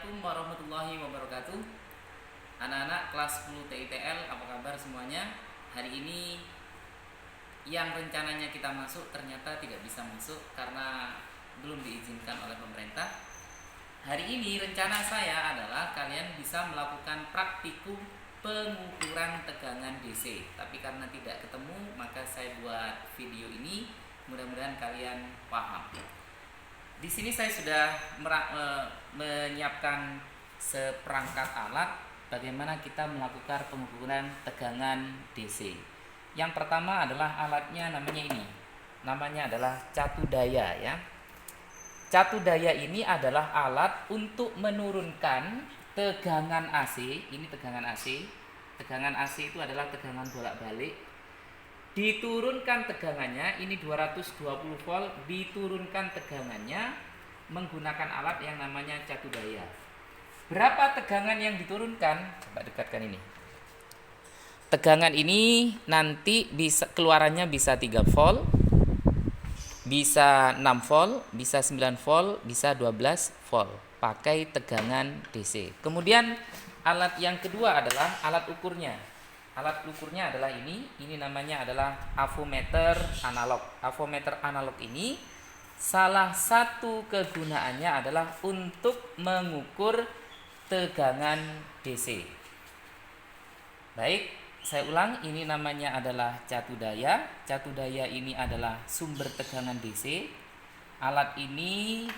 Assalamualaikum warahmatullahi wabarakatuh. Anak-anak kelas 10 TITL, apa kabar semuanya? Hari ini yang rencananya kita masuk ternyata tidak bisa masuk karena belum diizinkan oleh pemerintah. Hari ini rencana saya adalah kalian bisa melakukan praktikum pengukuran tegangan DC. Tapi karena tidak ketemu, maka saya buat video ini. Mudah-mudahan kalian paham. Di sini saya sudah menyiapkan seperangkat alat bagaimana kita melakukan pengukuran tegangan DC. Yang pertama adalah alatnya namanya ini. Namanya adalah catu daya ya. Catu daya ini adalah alat untuk menurunkan tegangan AC. Ini tegangan AC. Tegangan AC itu adalah tegangan bolak-balik. Diturunkan tegangannya, ini 220 volt, diturunkan tegangannya menggunakan alat yang namanya catu daya. Berapa tegangan yang diturunkan? Coba dekatkan ini. Tegangan ini nanti bisa keluarannya bisa 3 volt, bisa 6 volt, bisa 9 volt, bisa 12 volt. Pakai tegangan DC. Kemudian alat yang kedua adalah alat ukurnya. Alat ukurnya adalah ini namanya adalah avometer analog. Avometer analog ini salah satu kegunaannya adalah untuk mengukur tegangan DC. Baik, saya ulang, ini namanya adalah catu daya. Catu daya ini adalah sumber tegangan DC. Alat ini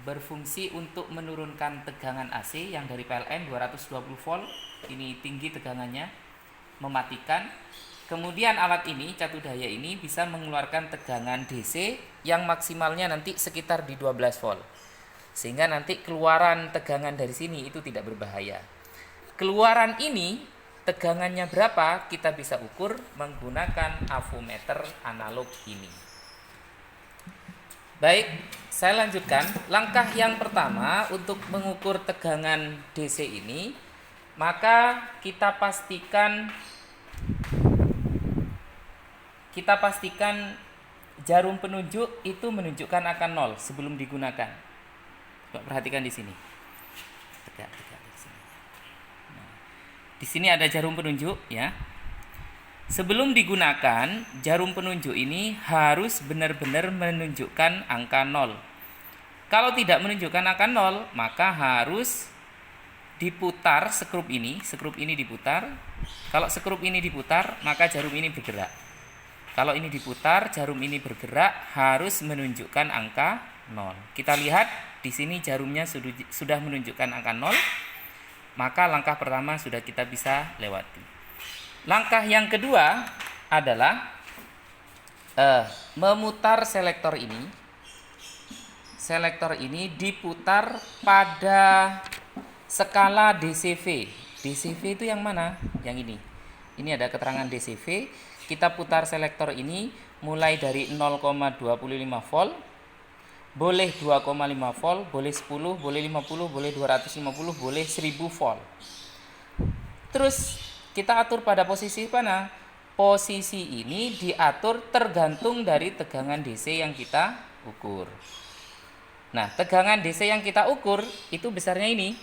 berfungsi untuk menurunkan tegangan AC yang dari PLN 220 volt. Ini tinggi tegangannya, mematikan. Kemudian alat ini, catu daya ini bisa mengeluarkan tegangan DC yang maksimalnya nanti sekitar di 12 volt. Sehingga nanti keluaran tegangan dari sini itu tidak berbahaya. Keluaran ini tegangannya berapa kita bisa ukur menggunakan avometer analog ini. Baik, saya lanjutkan. Langkah yang pertama untuk mengukur tegangan DC ini, maka kita pastikan jarum penunjuk itu menunjukkan angka 0 sebelum digunakan. Coba perhatikan di sini. Di sini ada jarum penunjuk ya. Sebelum digunakan, jarum penunjuk ini harus benar-benar menunjukkan angka 0. Kalau tidak menunjukkan angka 0, maka harus diputar skrup ini diputar. Kalau skrup ini diputar, maka jarum ini bergerak. Kalau ini diputar, jarum ini bergerak, harus menunjukkan angka 0. Kita lihat di sini jarumnya sudah menunjukkan angka 0. Maka langkah pertama sudah kita bisa lewati. Langkah yang kedua adalah memutar selektor ini. Selektor ini diputar pada skala DCV. DCV itu yang mana? Yang ini. Ini ada keterangan DCV. Kita putar selektor ini mulai dari 0,25 volt, boleh 2,5 volt, boleh 10, boleh 50, boleh 250, boleh 1000 volt. Terus kita atur pada posisi mana? Posisi ini diatur tergantung dari tegangan DC yang kita ukur. Nah, tegangan DC yang kita ukur itu besarnya ini.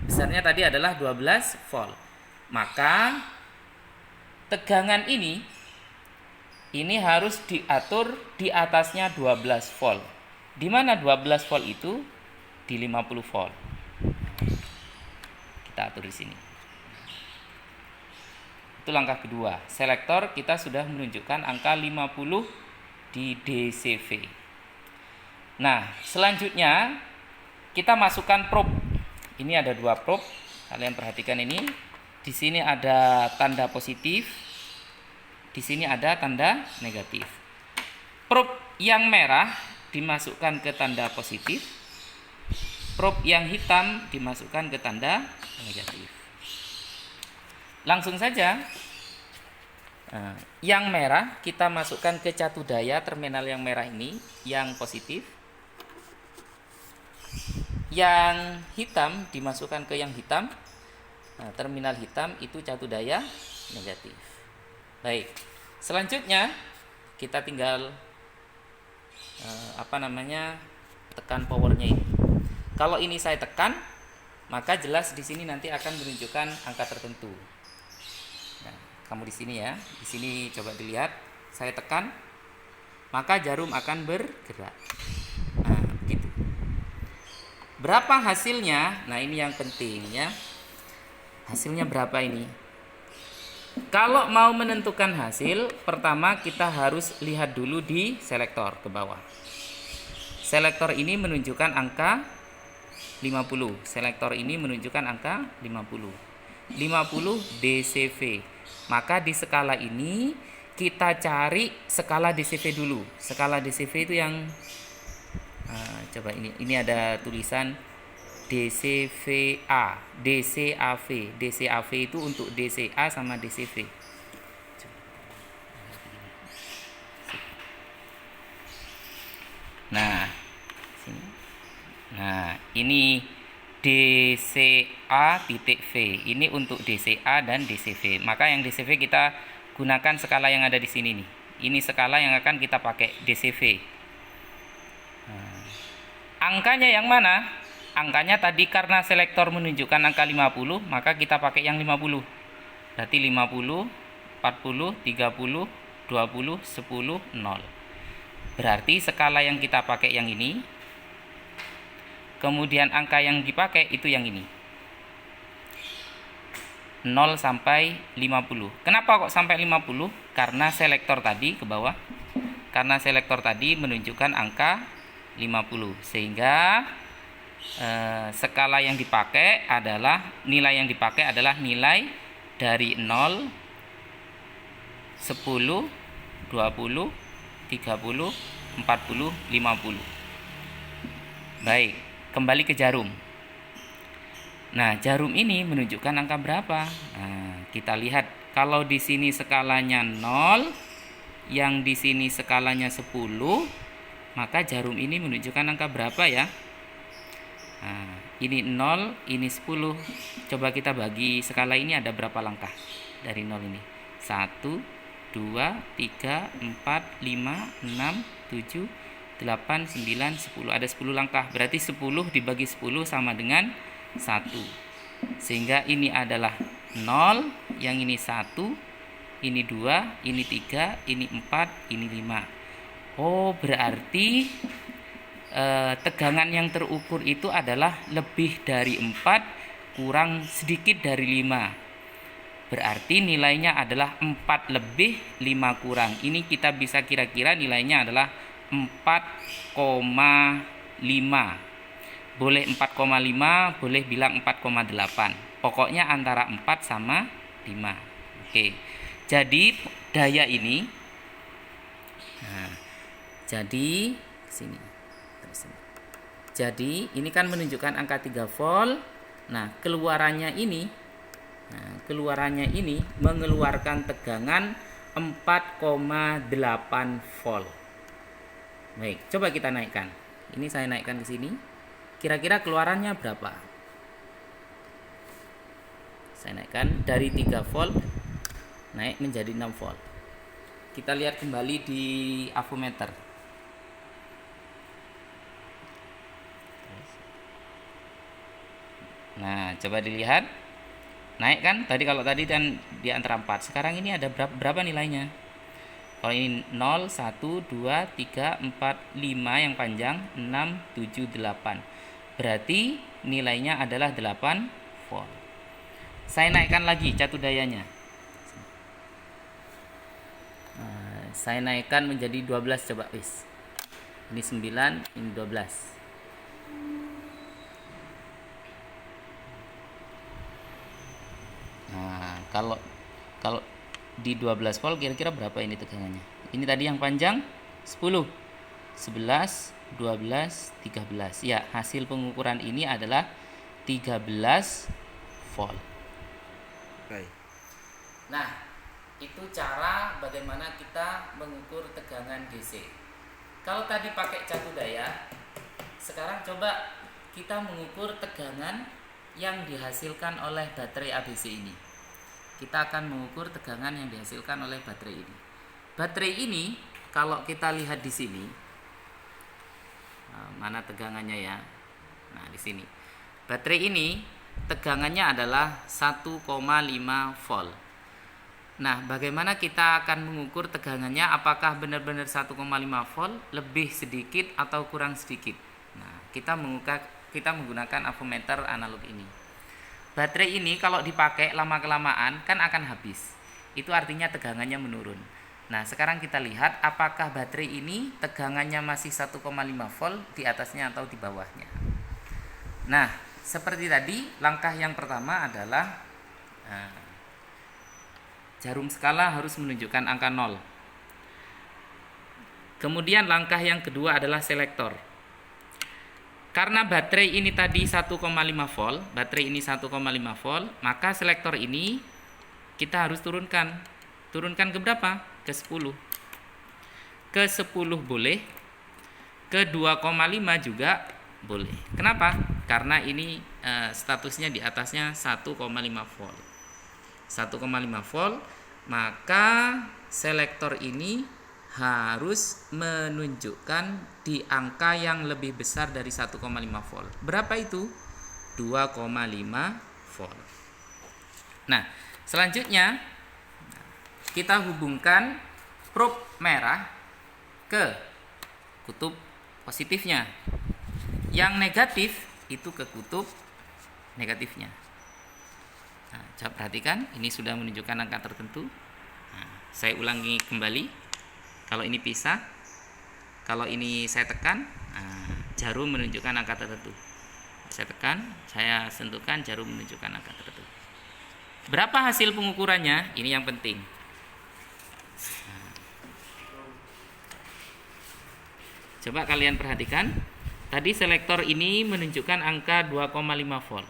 Besarnya tadi adalah 12 volt. Maka tegangan ini harus diatur di atasnya 12 volt. Di mana 12 volt itu? Di 50 volt. Kita atur di sini. Itu langkah kedua. Selektor kita sudah menunjukkan angka 50 di DCV. Nah, selanjutnya kita masukkan probe. Ini ada 2 probe. Kalian perhatikan ini. Di sini ada tanda positif. Di sini ada tanda negatif. Probe yang merah dimasukkan ke tanda positif. Probe yang hitam dimasukkan ke tanda negatif. Langsung saja. Yang merah kita masukkan ke catu daya terminal yang merah ini, yang positif. Yang hitam dimasukkan ke yang hitam. Nah, terminal hitam itu catu daya negatif. Baik. Selanjutnya kita tinggal tekan powernya ini. Kalau ini saya tekan, maka jelas di sini nanti akan menunjukkan angka tertentu. Nah, kamu di sini ya, di sini coba dilihat, saya tekan, maka jarum akan bergerak. Nah, gitu. Berapa hasilnya? Nah, ini yang penting ya. Hasilnya berapa ini? Kalau mau menentukan hasil, pertama kita harus lihat dulu di selektor ke bawah. Selektor ini menunjukkan angka 50. Selektor ini menunjukkan angka 50. 50 DCV. Maka di skala ini kita cari skala DCV dulu. Skala DCV itu yang coba ini ada tulisan DCVA, DCAV. DCAV itu untuk DCA sama DCV. Nah, sini. Nah, ini DCA titik V. Ini untuk DCA dan DCV. Maka yang DCV kita gunakan skala yang ada di sini nih. Ini skala yang akan kita pakai DCV. Nah, angkanya yang mana? Angkanya tadi karena selektor menunjukkan angka 50, maka kita pakai yang 50. Berarti 50, 40, 30, 20, 10, 0. Berarti skala yang kita pakai yang ini. Kemudian angka yang dipakai itu yang ini. 0 sampai 50. Kenapa kok sampai 50? Karena selektor tadi ke bawah. Karena selektor tadi menunjukkan angka 50. Sehingga skala yang dipakai adalah nilai nilai dari 0, 10, 20, 30, 40, 50. Baik, kembali ke jarum. Nah, jarum ini menunjukkan angka berapa? Nah, kita lihat kalau di sini skalanya 0, yang di sini skalanya 10, maka jarum ini menunjukkan angka berapa ya? Nah, ini 0, ini 10. Coba kita bagi skala ini ada berapa langkah dari 0 ini? 1, 2, 3, 4, 5, 6, 7, 8, 9, 10. Ada 10 langkah. Berarti 10 dibagi 10 sama dengan 1. Sehingga ini adalah 0, yang ini 1, ini 2, ini 3, ini 4, ini 5. Oh, berarti tegangan yang terukur itu adalah lebih dari 4 kurang sedikit dari 5. Berarti nilainya adalah 4 lebih 5 kurang. Ini kita bisa kira-kira nilainya adalah 4,5. Boleh 4,5, boleh bilang 4,8. Pokoknya antara 4 sama 5. Oke. Jadi daya ini, nah, jadi sini. Jadi ini kan menunjukkan angka 3 volt. Nah, keluarannya ini mengeluarkan tegangan 4,8 volt. Baik, coba kita naikkan. Ini saya naikkan ke sini. Kira-kira keluarannya berapa? Saya naikkan dari 3 volt naik menjadi 6 volt. Kita lihat kembali di avometer. Nah, coba dilihat. Naik kan? Kalau tadi kan di antara 4. Sekarang ini ada berapa nilainya? Kalau ini 0, 1, 2, 3, 4, 5 yang panjang, 6, 7, 8. Berarti nilainya adalah 8 volt. Saya naikkan lagi catu dayanya. Nah, saya naikkan menjadi 12 coba wis. Ini 9, ini 12. Nah, kalau di 12 volt kira-kira berapa ini tegangannya? Ini tadi yang panjang 10, 11, 12, 13. Ya, hasil pengukuran ini adalah 13 volt. Baik. Nah, itu cara bagaimana kita mengukur tegangan DC. Kalau tadi pakai catu daya, sekarang coba kita mengukur tegangan yang dihasilkan oleh baterai ABC ini. Kita akan mengukur tegangan yang dihasilkan oleh baterai ini. Baterai ini kalau kita lihat di sini, mana tegangannya ya? Nah, di sini. Baterai ini tegangannya adalah 1,5 volt. Nah, bagaimana kita akan mengukur tegangannya? Apakah benar-benar 1,5 volt, lebih sedikit atau kurang sedikit? Nah, kita menggunakan avometer analog ini. Baterai ini kalau dipakai lama-kelamaan kan akan habis. Itu artinya tegangannya menurun. Nah, sekarang kita lihat apakah baterai ini tegangannya masih 1,5 volt di atasnya atau di bawahnya. Nah, seperti tadi, langkah yang pertama adalah jarum skala harus menunjukkan angka 0. Kemudian langkah yang kedua adalah selektor. Karena baterai ini tadi 1,5 volt, maka selektor ini kita harus turunkan. Turunkan ke berapa? Ke 10. Ke 10 boleh, ke 2,5 juga boleh. Kenapa? Karena ini statusnya di atasnya 1,5 volt. 1,5 volt, maka selektor ini harus menunjukkan di angka yang lebih besar dari 1,5 volt. Berapa itu? 2,5 volt. Nah, selanjutnya kita hubungkan probe merah ke kutub positifnya. Yang negatif itu ke kutub negatifnya. Nah, coba perhatikan, ini sudah menunjukkan angka tertentu. Nah, saya ulangi kembali. Kalau ini pisah, kalau ini saya tekan, jarum menunjukkan angka tertentu. Saya tekan, saya sentuhkan, jarum menunjukkan angka tertentu. Berapa hasil pengukurannya? Ini yang penting. Coba kalian perhatikan. Tadi selektor ini menunjukkan angka 2,5 volt.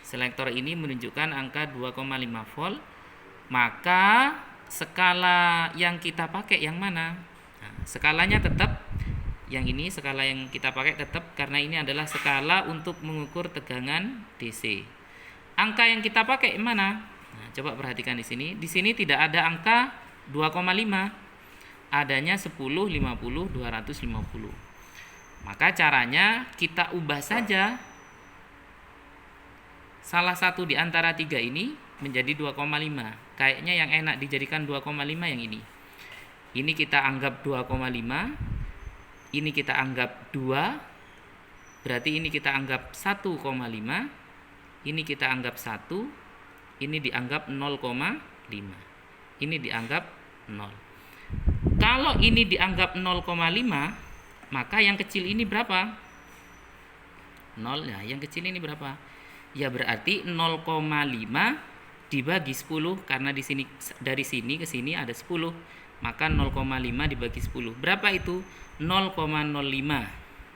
Selektor ini menunjukkan angka 2,5 volt. Maka skala yang kita pakai yang mana? Nah, skalanya tetap yang ini, skala yang kita pakai tetap karena ini adalah skala untuk mengukur tegangan DC. Angka yang kita pakai mana? Nah, coba perhatikan di sini. Di sini tidak ada angka 2,5. Adanya 10, 50, 250. Maka caranya kita ubah saja salah satu di antara tiga ini menjadi 2,5. Kayaknya yang enak dijadikan 2,5 yang ini. Ini kita anggap 2,5. Ini kita anggap 2. Berarti ini kita anggap 1,5. Ini kita anggap 1. Ini dianggap 0,5. Ini dianggap 0. Kalau ini dianggap 0,5, maka yang kecil ini berapa? 0. Nah, yang kecil ini berapa? Ya berarti 0,5 dibagi 10 karena di sini dari sini ke sini ada 10. Maka 0,5 dibagi 10. Berapa itu? 0,05.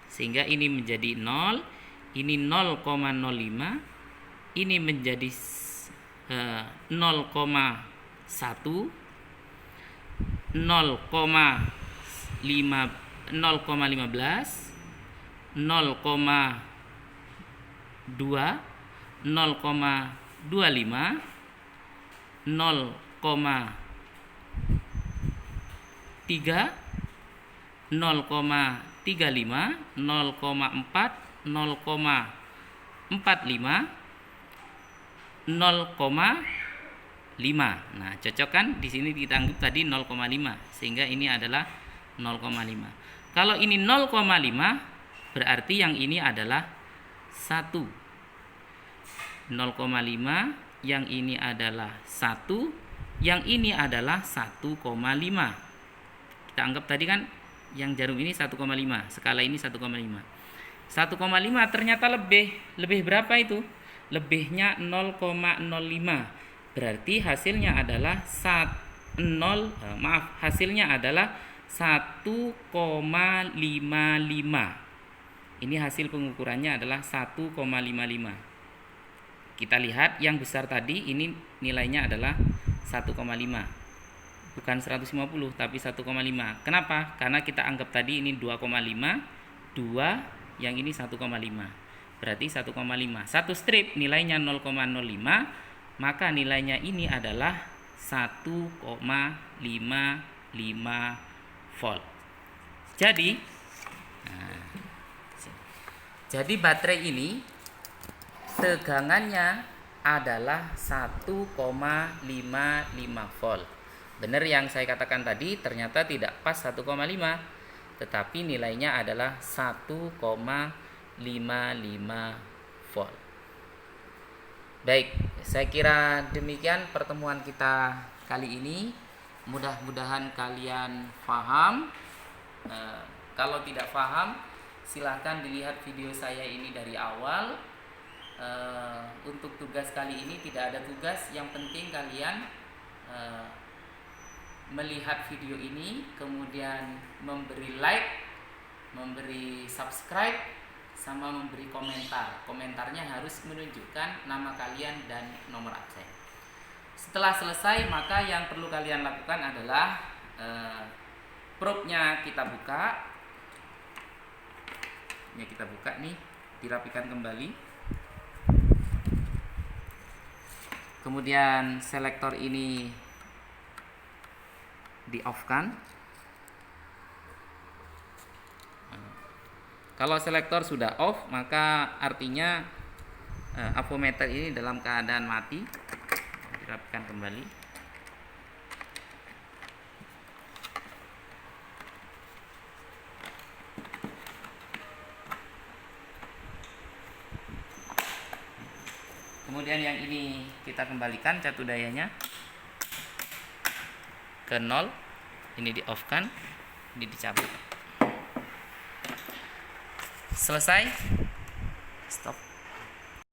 Sehingga ini menjadi 0, ini 0,05, ini menjadi 0,1, 0,15, 0,2, 0,25, 0,3, 0,35, 0,4, 0,45, 0,5. Nah, cocok kan? Di sini kita anggap tadi 0,5 sehingga ini adalah 0,5. Kalau ini 0,5 berarti yang ini adalah 1. 0,5, yang ini adalah 1, yang ini adalah 1,5. Kita anggap tadi kan yang jarum ini 1,5, skala ini 1,5. 1,5 ternyata lebih berapa itu? Lebihnya 0,05. Berarti hasilnya adalah hasilnya adalah 1,55. Ini hasil pengukurannya adalah 1,55. Kita lihat yang besar tadi ini nilainya adalah 1,5. Bukan 150 tapi 1,5. Kenapa? Karena kita anggap tadi ini 2,5, 2, yang ini 1,5. Berarti 1,5. Satu strip nilainya 0,05, maka nilainya ini adalah 1,55 volt. Jadi Jadi baterai ini tegangannya adalah 1,55 volt. Benar yang saya katakan tadi, ternyata tidak pas 1,5, tetapi nilainya adalah 1,55 volt. Baik, saya kira demikian pertemuan kita kali ini. Mudah-mudahan kalian paham. Kalau tidak paham, silakan dilihat video saya ini dari awal. Untuk tugas kali ini tidak ada tugas, yang penting kalian melihat video ini, kemudian memberi like, memberi subscribe, sama memberi komentar. Komentarnya harus menunjukkan nama kalian dan nomor absen. Setelah selesai, maka yang perlu kalian lakukan adalah probe-nya kita buka. Ya, kita buka nih, dirapikan kembali. Kemudian selektor ini di off kan. Kalau selektor sudah off, maka artinya avometer ini dalam keadaan mati. Dirapikan kembali. Kemudian yang ini kita kembalikan catu dayanya ke 0. Ini di off kan, ini dicabut. Selesai, stop.